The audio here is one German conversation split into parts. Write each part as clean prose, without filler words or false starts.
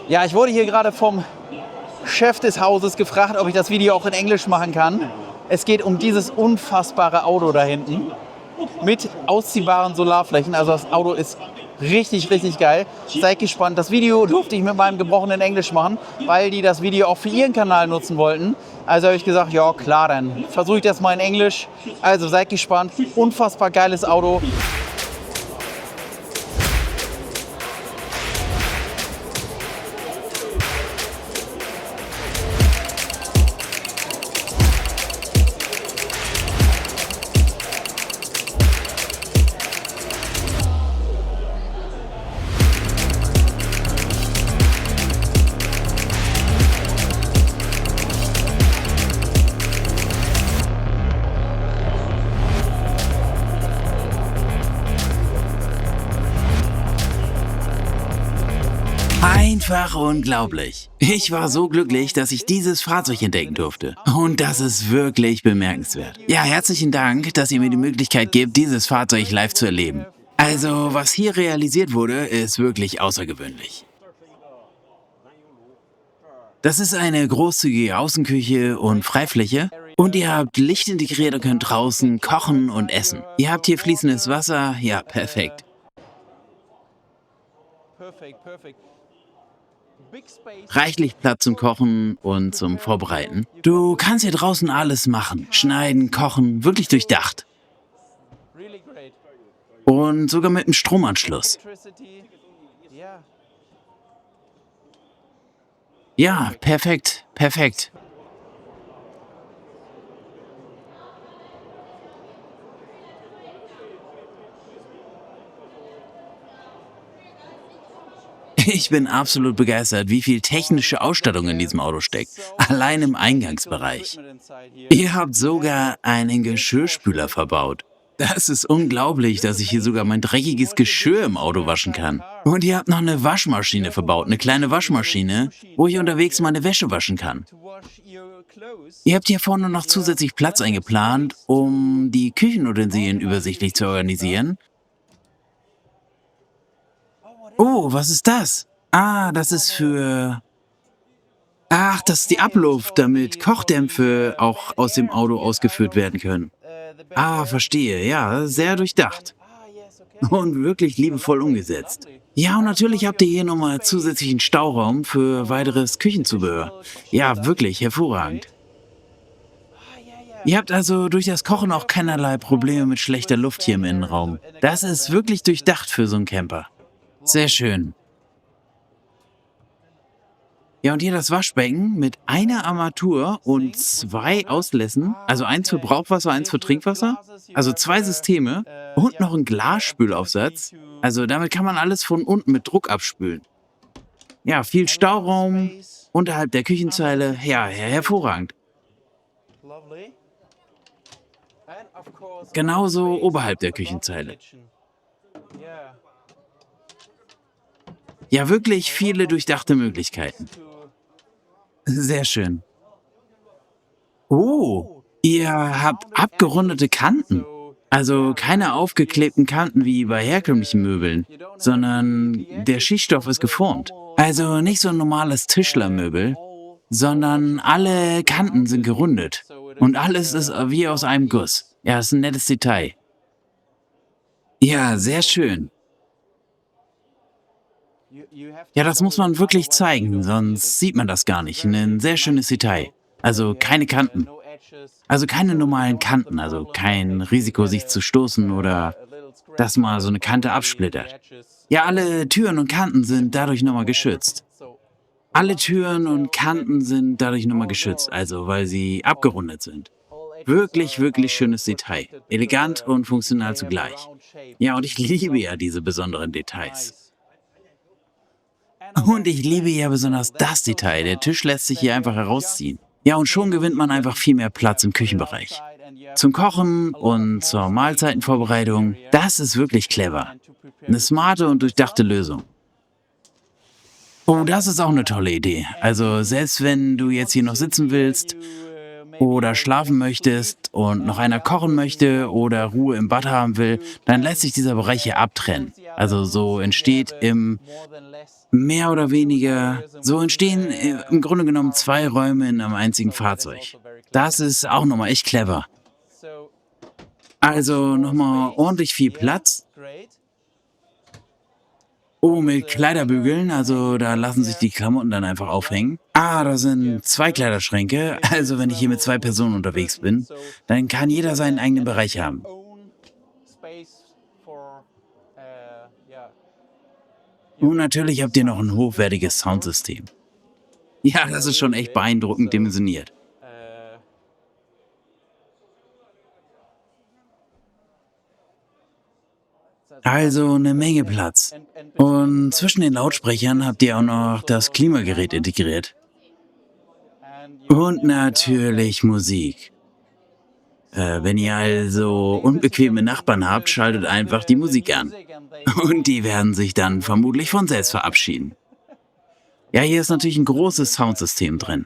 Ja, ich wurde hier gerade vom Chef des Hauses gefragt, ob ich das Video auch in Englisch machen kann. Es geht um dieses unfassbare Auto da hinten mit ausziehbaren Solarflächen. Also das Auto ist richtig, richtig geil. Seid gespannt. Das Video durfte ich mit meinem gebrochenen Englisch machen, weil die das Video auch für ihren Kanal nutzen wollten. Also habe ich gesagt, ja klar, dann versuche ich das mal in Englisch. Also seid gespannt. Unfassbar geiles Auto. Einfach unglaublich. Ich war so glücklich, dass ich dieses Fahrzeug entdecken durfte. Und das ist wirklich bemerkenswert. Ja, herzlichen Dank, dass ihr mir die Möglichkeit gebt, dieses Fahrzeug live zu erleben. Also, was hier realisiert wurde, ist wirklich außergewöhnlich. Das ist eine großzügige Außenküche und Freifläche. Und ihr habt Licht integriert und könnt draußen kochen und essen. Ihr habt hier fließendes Wasser. Ja, perfekt. Reichlich Platz zum Kochen und zum Vorbereiten. Du kannst hier draußen alles machen. Schneiden, kochen, wirklich durchdacht. Und sogar mit einem Stromanschluss. Ja, perfekt, perfekt. Ich bin absolut begeistert, wie viel technische Ausstattung in diesem Auto steckt. Allein im Eingangsbereich. Ihr habt sogar einen Geschirrspüler verbaut. Das ist unglaublich, dass ich hier sogar mein dreckiges Geschirr im Auto waschen kann. Und ihr habt noch eine Waschmaschine verbaut, eine kleine Waschmaschine, wo ich unterwegs meine Wäsche waschen kann. Ihr habt hier vorne noch zusätzlich Platz eingeplant, um die Küchenutensilien übersichtlich zu organisieren. Oh, was ist das? Ah, das ist für... Ach, das ist die Abluft, damit Kochdämpfe auch aus dem Auto ausgeführt werden können. Ah, verstehe. Ja, sehr durchdacht. Und wirklich liebevoll umgesetzt. Ja, und natürlich habt ihr hier nochmal zusätzlichen Stauraum für weiteres Küchenzubehör. Ja, wirklich hervorragend. Ihr habt also durch das Kochen auch keinerlei Probleme mit schlechter Luft hier im Innenraum. Das ist wirklich durchdacht für so einen Camper. Sehr schön. Ja, und hier das Waschbecken mit einer Armatur und 2 Auslässen, also eins für Brauchwasser, eins für Trinkwasser, also 2 Systeme und noch ein Glasspülaufsatz. Also damit kann man alles von unten mit Druck abspülen. Ja, viel Stauraum unterhalb der Küchenzeile, ja, hervorragend. Genauso oberhalb der Küchenzeile. Ja, wirklich viele durchdachte Möglichkeiten. Sehr schön. Oh, ihr habt abgerundete Kanten. Also keine aufgeklebten Kanten wie bei herkömmlichen Möbeln, sondern der Schichtstoff ist geformt. Also nicht so ein normales Tischlermöbel, sondern alle Kanten sind gerundet. Und alles ist wie aus einem Guss. Ja, ist ein nettes Detail. Ja, sehr schön. Ja, das muss man wirklich zeigen, sonst sieht man das gar nicht. Ein sehr schönes Detail. Also keine Kanten. Also keine normalen Kanten, also kein Risiko, sich zu stoßen oder dass mal so eine Kante absplittert. Ja, alle Türen und Kanten sind dadurch nochmal geschützt. Alle Türen und Kanten sind dadurch nochmal geschützt, also weil sie abgerundet sind. Wirklich, wirklich schönes Detail. Elegant und funktional zugleich. Ja, und ich liebe ja diese besonderen Details. Und ich liebe ja besonders das Detail. Der Tisch lässt sich hier einfach herausziehen. Ja, und schon gewinnt man einfach viel mehr Platz im Küchenbereich. Zum Kochen und zur Mahlzeitenvorbereitung, das ist wirklich clever. Eine smarte und durchdachte Lösung. Oh, das ist auch eine tolle Idee. Also selbst wenn du jetzt hier noch sitzen willst oder schlafen möchtest und noch einer kochen möchte oder Ruhe im Bad haben will, dann lässt sich dieser Bereich hier abtrennen. Also so entstehen im Grunde genommen zwei Räume in einem einzigen Fahrzeug. Das ist auch nochmal echt clever. Also nochmal ordentlich viel Platz. Oh, mit Kleiderbügeln, also da lassen sich die Klamotten dann einfach aufhängen. Ah, da sind zwei Kleiderschränke, also wenn ich hier mit zwei Personen unterwegs bin, dann kann jeder seinen eigenen Bereich haben. Und natürlich habt ihr noch ein hochwertiges Soundsystem. Ja, das ist schon echt beeindruckend dimensioniert. Also eine Menge Platz. Und zwischen den Lautsprechern habt ihr auch noch das Klimagerät integriert. Und natürlich Musik. Wenn ihr also unbequeme Nachbarn habt, schaltet einfach die Musik an. Und die werden sich dann vermutlich von selbst verabschieden. Ja, hier ist natürlich ein großes Soundsystem drin.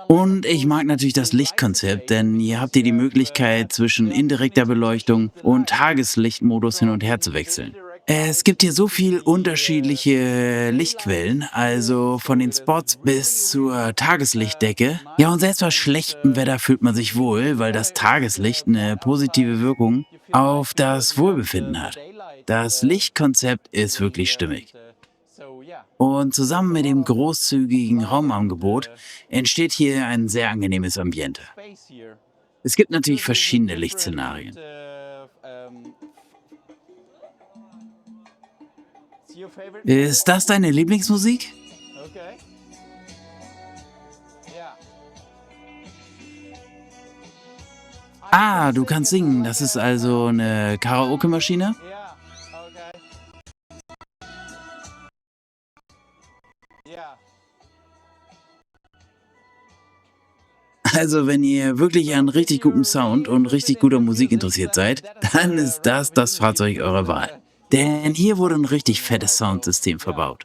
Und ich mag natürlich das Lichtkonzept, denn hier habt ihr die Möglichkeit, zwischen indirekter Beleuchtung und Tageslichtmodus hin und her zu wechseln. Es gibt hier so viel unterschiedliche Lichtquellen, also von den Spots bis zur Tageslichtdecke. Ja, und selbst bei schlechtem Wetter fühlt man sich wohl, weil das Tageslicht eine positive Wirkung auf das Wohlbefinden hat. Das Lichtkonzept ist wirklich stimmig. Und zusammen mit dem großzügigen Raumangebot entsteht hier ein sehr angenehmes Ambiente. Es gibt natürlich verschiedene Lichtszenarien. Ist das deine Lieblingsmusik? Ah, du kannst singen. Das ist also eine Karaoke-Maschine? Also, wenn ihr wirklich an richtig gutem Sound und richtig guter Musik interessiert seid, dann ist das Fahrzeug eurer Wahl. Denn hier wurde ein richtig fettes Soundsystem verbaut.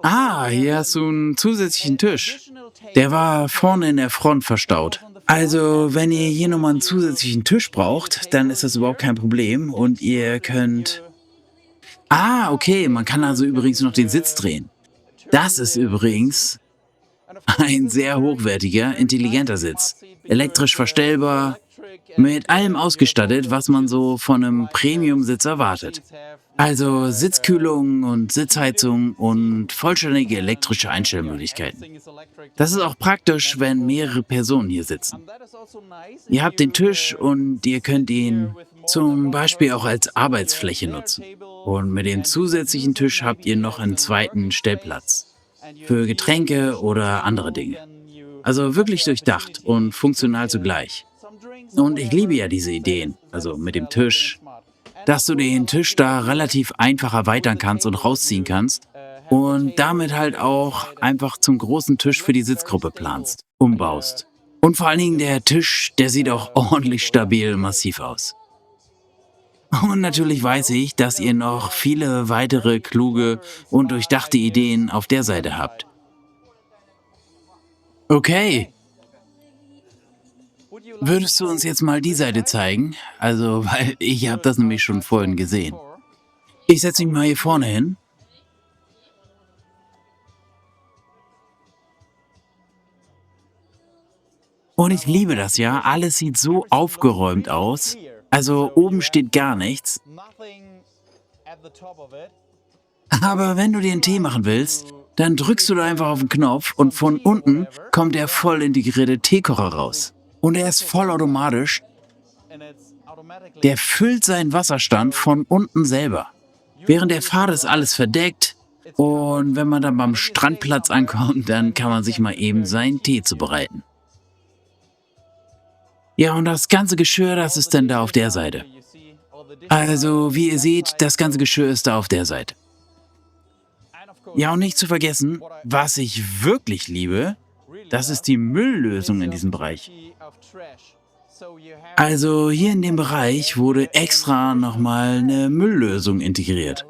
Ah, hier hast du einen zusätzlichen Tisch. Der war vorne in der Front verstaut. Also, wenn ihr hier nochmal einen zusätzlichen Tisch braucht, dann ist das überhaupt kein Problem und ihr könnt... Ah, okay, man kann also übrigens noch den Sitz drehen. Das ist übrigens ein sehr hochwertiger, intelligenter Sitz. Elektrisch verstellbar, mit allem ausgestattet, was man so von einem Premium-Sitz erwartet. Also Sitzkühlung und Sitzheizung und vollständige elektrische Einstellmöglichkeiten. Das ist auch praktisch, wenn mehrere Personen hier sitzen. Ihr habt den Tisch und ihr könnt ihn zum Beispiel auch als Arbeitsfläche nutzen. Und mit dem zusätzlichen Tisch habt ihr noch einen zweiten Stellplatz für Getränke oder andere Dinge. Also wirklich durchdacht und funktional zugleich. Und ich liebe ja diese Ideen, also mit dem Tisch, dass du den Tisch da relativ einfach erweitern kannst und rausziehen kannst und damit halt auch einfach zum großen Tisch für die Sitzgruppe planst, umbaust. Und vor allen Dingen der Tisch, der sieht auch ordentlich stabil und massiv aus. Und natürlich weiß ich, dass ihr noch viele weitere kluge und durchdachte Ideen auf der Seite habt. Okay, würdest du uns jetzt mal die Seite zeigen? Also, weil ich habe das nämlich schon vorhin gesehen. Ich setze mich mal hier vorne hin. Und ich liebe das ja. Alles sieht so aufgeräumt aus. Also oben steht gar nichts. Aber wenn du dir einen Tee machen willst, dann drückst du da einfach auf den Knopf und von unten kommt der voll integrierte Teekocher raus. Und er ist vollautomatisch. Der füllt seinen Wasserstand von unten selber. Während der Fahrt ist alles verdeckt. Und wenn man dann beim Strandplatz ankommt, dann kann man sich mal eben seinen Tee zubereiten. Ja, und das ganze Geschirr, das ist dann da auf der Seite. Also, wie ihr seht, das ganze Geschirr ist da auf der Seite. Ja, und nicht zu vergessen, was ich wirklich liebe, Das ist die Mülllösung in diesem Bereich. Also hier in dem Bereich wurde extra nochmal eine Mülllösung integriert.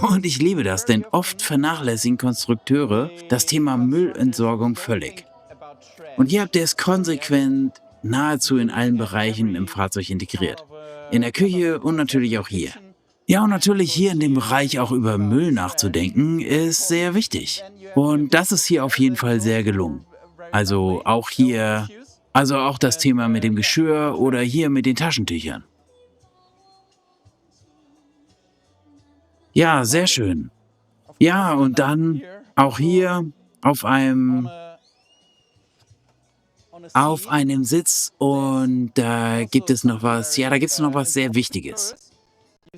Und ich liebe das, denn oft vernachlässigen Konstrukteure das Thema Müllentsorgung völlig. Und hier habt ihr es konsequent nahezu in allen Bereichen im Fahrzeug integriert. In der Küche und natürlich auch hier. Ja, und natürlich hier in dem Bereich auch über Müll nachzudenken, ist sehr wichtig. Und das ist hier auf jeden Fall sehr gelungen. Also auch hier, also auch das Thema mit dem Geschirr oder hier mit den Taschentüchern. Ja, sehr schön. Ja, und dann auch hier auf einem auf einem Sitz und da gibt es noch was, ja, da gibt es noch was sehr Wichtiges.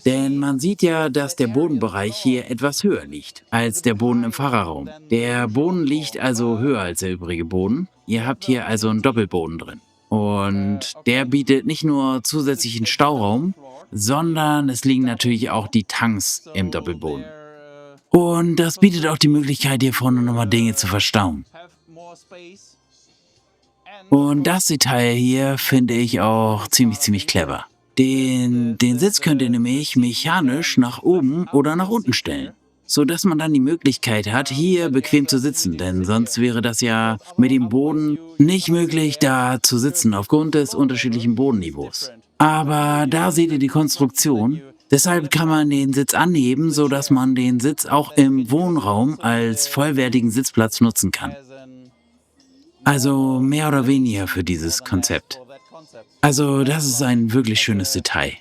Denn man sieht ja, dass der Bodenbereich hier etwas höher liegt als der Boden im Fahrerraum. Der Boden liegt also höher als der übrige Boden. Ihr habt hier also einen Doppelboden drin. Und der bietet nicht nur zusätzlichen Stauraum, sondern es liegen natürlich auch die Tanks im Doppelboden. Und das bietet auch die Möglichkeit, hier vorne nochmal Dinge zu verstauen. Und das Detail hier finde ich auch ziemlich clever. Den Sitz könnt ihr nämlich mechanisch nach oben oder nach unten stellen, sodass man dann die Möglichkeit hat, hier bequem zu sitzen, denn sonst wäre das ja mit dem Boden nicht möglich, da zu sitzen, aufgrund des unterschiedlichen Bodenniveaus. Aber da seht ihr die Konstruktion. Deshalb kann man den Sitz anheben, sodass man den Sitz auch im Wohnraum als vollwertigen Sitzplatz nutzen kann. Also mehr oder weniger für dieses Konzept. Also das ist ein wirklich schönes Detail.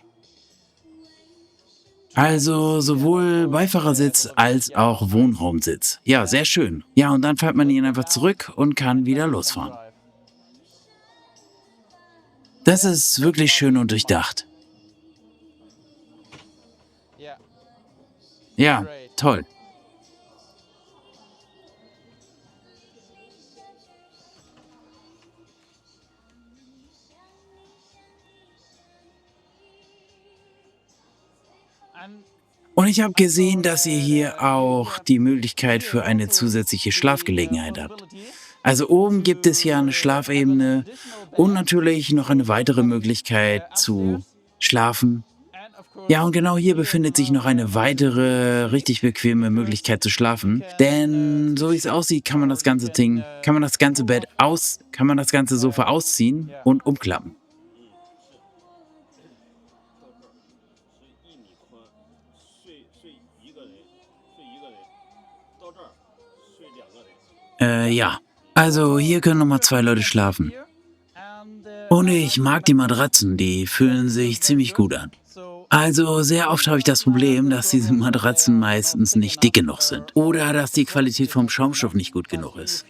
Also sowohl Beifahrersitz als auch Wohnraumsitz. Ja, sehr schön. Ja, und dann fährt man ihn einfach zurück und kann wieder losfahren. Das ist wirklich schön und durchdacht. Ja, toll. Und ich habe gesehen, dass ihr hier auch die Möglichkeit für eine zusätzliche Schlafgelegenheit habt. Also oben gibt es ja eine Schlafebene und natürlich noch eine weitere Möglichkeit zu schlafen. Ja, und genau hier befindet sich noch eine weitere richtig bequeme Möglichkeit zu schlafen. Denn so wie es aussieht, kann man das ganze kann man das ganze Sofa ausziehen und umklappen. Ja. Also hier können nochmal zwei Leute schlafen. Und ich mag die Matratzen, die fühlen sich ziemlich gut an. Also sehr oft habe ich das Problem, dass diese Matratzen meistens nicht dick genug sind. Oder dass die Qualität vom Schaumstoff nicht gut genug ist.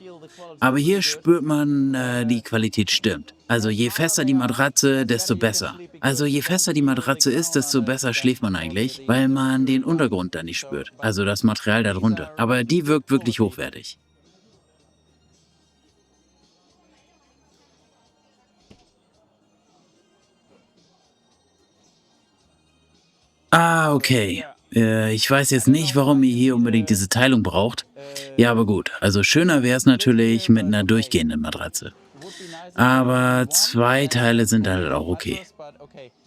Aber hier spürt man, die Qualität stimmt. Also je fester die Matratze, desto besser. Also je fester die Matratze ist, desto besser schläft man eigentlich, weil man den Untergrund dann nicht spürt. Also das Material darunter. Aber die wirkt wirklich hochwertig. Ah, okay. Ich weiß jetzt nicht, warum ihr hier unbedingt diese Teilung braucht. Ja, aber gut. Also schöner wäre es natürlich mit einer durchgehenden Matratze. Aber zwei Teile sind halt auch okay.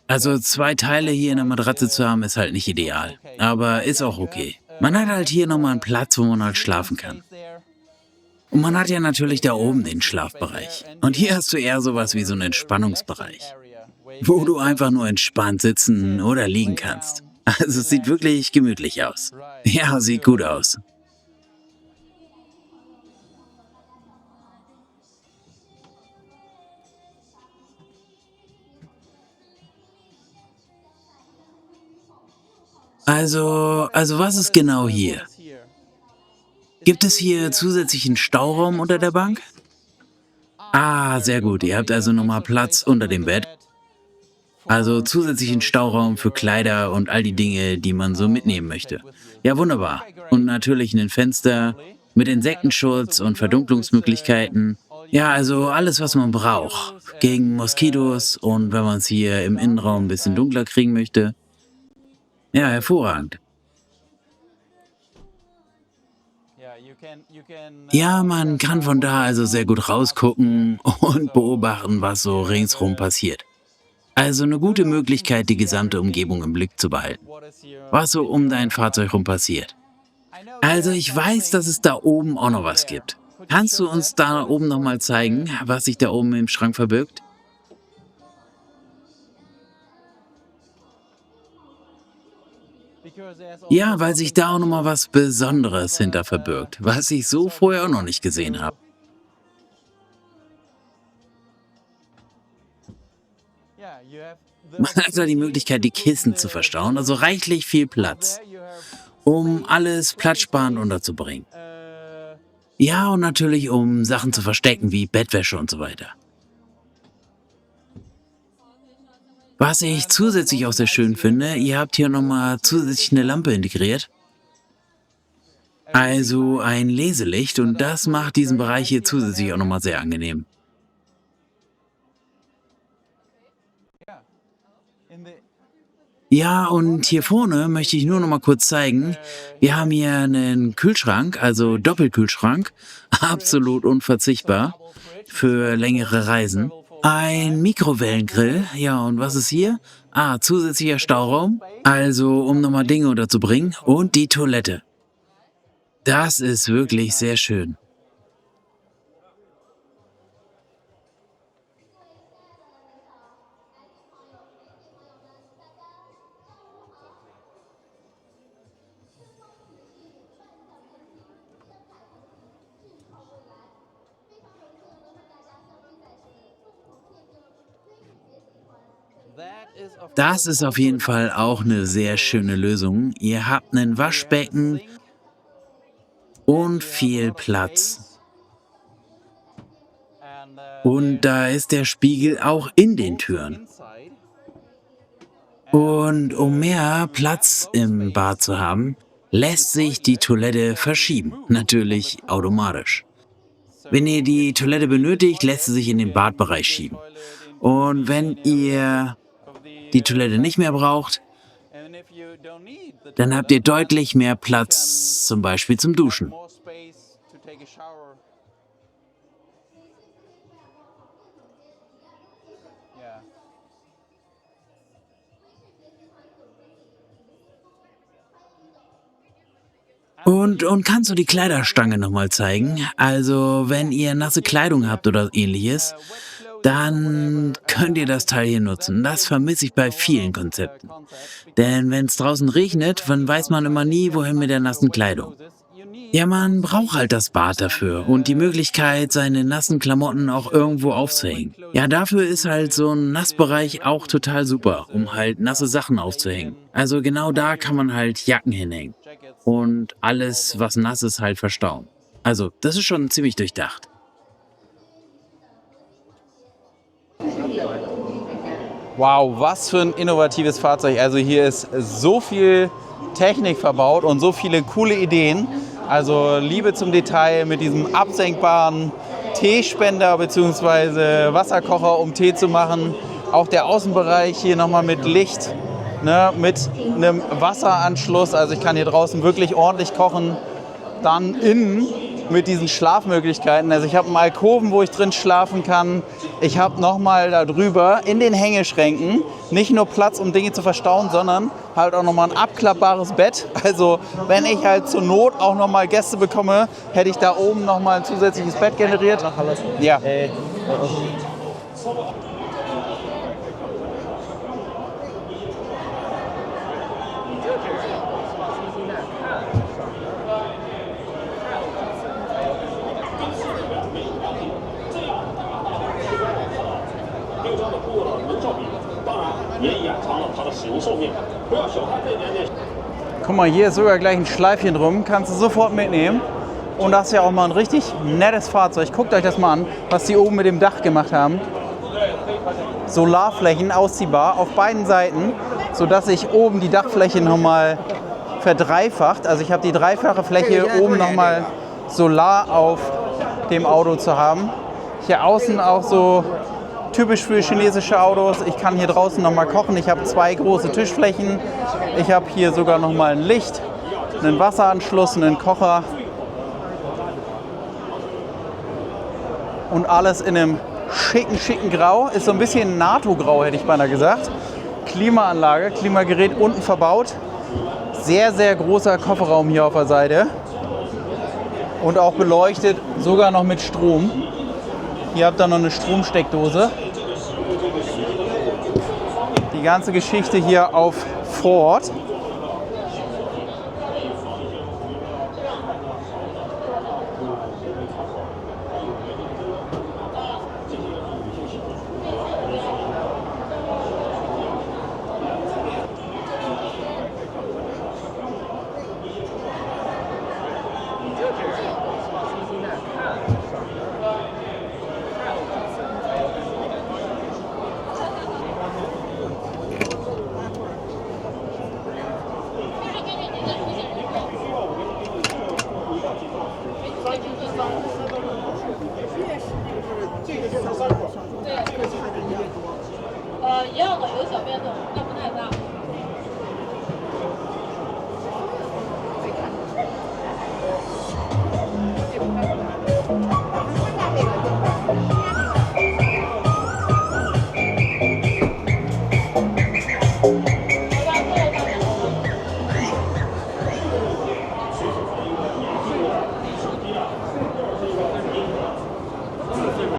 Also zwei Teile hier in der Matratze zu haben, ist halt nicht ideal. Aber ist auch okay. Man hat halt hier nochmal einen Platz, wo man halt schlafen kann. Und man hat ja natürlich da oben den Schlafbereich. Und hier hast du eher sowas wie so einen Entspannungsbereich, wo du einfach nur entspannt sitzen oder liegen kannst. Also es sieht wirklich gemütlich aus. Ja, sieht gut aus. Also was ist genau hier? Gibt es hier zusätzlichen Stauraum unter der Bank? Ah, sehr gut. Ihr habt also nochmal Platz unter dem Bett. Also zusätzlichen Stauraum für Kleider und all die Dinge, die man so mitnehmen möchte. Ja, wunderbar. Und natürlich ein Fenster mit Insektenschutz und Verdunklungsmöglichkeiten. Ja, also alles, was man braucht. Gegen Moskitos und wenn man es hier im Innenraum ein bisschen dunkler kriegen möchte. Ja, hervorragend. Ja, man kann von da also sehr gut rausgucken und beobachten, was so ringsrum passiert. Also eine gute Möglichkeit, die gesamte Umgebung im Blick zu behalten, was so um dein Fahrzeug rum passiert. Also ich weiß, dass es da oben auch noch was gibt. Kannst du uns da oben nochmal zeigen, was sich da oben im Schrank verbirgt? Ja, weil sich da auch nochmal was Besonderes hinter verbirgt, was ich so vorher auch noch nicht gesehen habe. Man hat da die Möglichkeit, die Kissen zu verstauen, also reichlich viel Platz, um alles platzsparend unterzubringen. Ja, und natürlich, um Sachen zu verstecken, wie Bettwäsche und so weiter. Was ich zusätzlich auch sehr schön finde, ihr habt hier nochmal zusätzlich eine Lampe integriert. Also ein Leselicht und das macht diesen Bereich hier zusätzlich auch nochmal sehr angenehm. Ja, und hier vorne möchte ich nur noch mal kurz zeigen, wir haben hier einen Kühlschrank, also Doppelkühlschrank, absolut unverzichtbar für längere Reisen. Ein Mikrowellengrill, ja, und was ist hier? Ah, zusätzlicher Stauraum, also um nochmal Dinge unterzubringen und die Toilette. Das ist wirklich sehr schön. Das ist auf jeden Fall auch eine sehr schöne Lösung. Ihr habt ein Waschbecken und viel Platz. Und da ist der Spiegel auch in den Türen. Und um mehr Platz im Bad zu haben, lässt sich die Toilette verschieben. Natürlich automatisch. Wenn ihr die Toilette benötigt, lässt sie sich in den Badbereich schieben. Und wenn ihr die Toilette nicht mehr braucht, dann habt ihr deutlich mehr Platz, zum Beispiel zum Duschen. Und kannst du die Kleiderstange nochmal zeigen? Also, wenn ihr nasse Kleidung habt oder ähnliches, dann könnt ihr das Teil hier nutzen. Das vermisse ich bei vielen Konzepten. Denn wenn es draußen regnet, dann weiß man immer nie, wohin mit der nassen Kleidung. Ja, man braucht halt das Bad dafür und die Möglichkeit, seine nassen Klamotten auch irgendwo aufzuhängen. Ja, dafür ist halt so ein Nassbereich auch total super, um halt nasse Sachen aufzuhängen. Also genau da kann man halt Jacken hinhängen und alles, was nass ist, halt verstauen. Also, das ist schon ziemlich durchdacht. Wow, was für ein innovatives Fahrzeug. Also hier ist so viel Technik verbaut und so viele coole Ideen. Also Liebe zum Detail mit diesem absenkbaren Teespender bzw. Wasserkocher, um Tee zu machen. Auch der Außenbereich hier nochmal mit Licht, ne, mit einem Wasseranschluss. Also ich kann hier draußen wirklich ordentlich kochen. Dann innen mit diesen Schlafmöglichkeiten. Also ich habe einen Alkoven, wo ich drin schlafen kann. Ich habe nochmal darüber in den Hängeschränken nicht nur Platz, um Dinge zu verstauen, sondern halt auch nochmal ein abklappbares Bett. Also wenn ich halt zur Not auch nochmal Gäste bekomme, hätte ich da oben nochmal ein zusätzliches Bett generiert. Ja. Guck mal, hier ist sogar gleich ein Schleifchen drum, kannst du sofort mitnehmen. Und das ist ja auch mal ein richtig nettes Fahrzeug. Guckt euch das mal an, was die oben mit dem Dach gemacht haben. Solarflächen ausziehbar auf beiden Seiten, sodass sich oben die Dachfläche nochmal verdreifacht. Also ich habe die dreifache Fläche oben nochmal Solar auf dem Auto zu haben. Hier außen auch so typisch für chinesische Autos. Ich kann hier draußen nochmal kochen. Ich habe 2 große Tischflächen. Ich habe hier sogar nochmal ein Licht, einen Wasseranschluss, einen Kocher. Und alles in einem schicken Grau. Ist so ein bisschen NATO-Grau, hätte ich beinahe gesagt. Klimaanlage, Klimagerät unten verbaut. Sehr, sehr großer Kofferraum hier auf der Seite. Und auch beleuchtet, sogar noch mit Strom. Hier habt ihr noch eine Stromsteckdose. Die ganze Geschichte hier auf Ford.